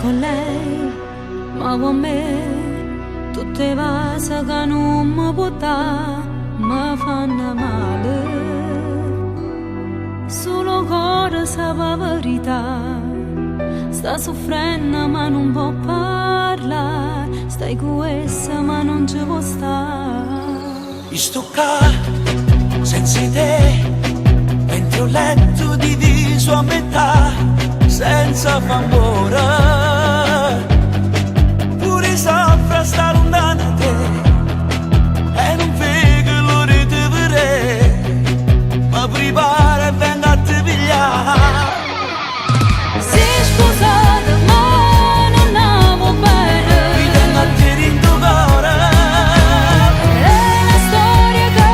con lei, ma con me tutte cose che non mi può dare mi fanno male. Solo cuore sa la verità, sta soffrendo ma non può parlare, stai con essa ma non ci può stare. Mi sto qua senza te, dentro un letto diviso a metà, senza famore. Pure soffra sta lontana da te, e non vedo l'ora di vedere, ma prepara e venga a te pigliare. Si scusate ma non amo bene, Mi tengo a te in tuo cuore. è una storia che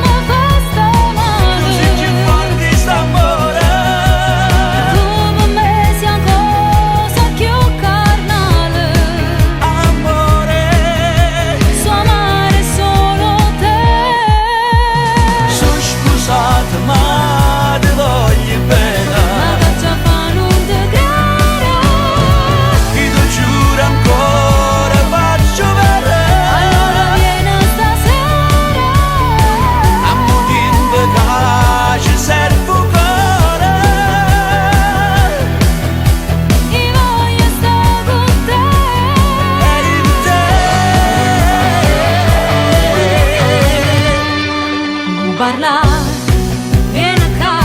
mi fa sta male. Tu sei più forte st'amore. Come me sia cosa più carnale, Amore, so amare solo te. sono scusato ma ti voglio bene. Ma faccia fa non te creare, Ti lo giuro ancora, faccio allora vedere. vieni stasera. A motivo che ci serve un cuore. Io voglio stare con te. E in te. Non parlare, vieni qua,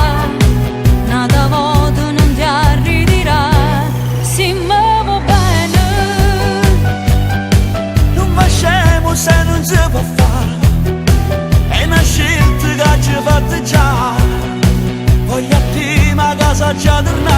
nada volta non ti arriverà. Si muove bene, Non facciamo se non si può fare. È una scelta che ci ha fatto già. Voglio a te ma casa già tornare.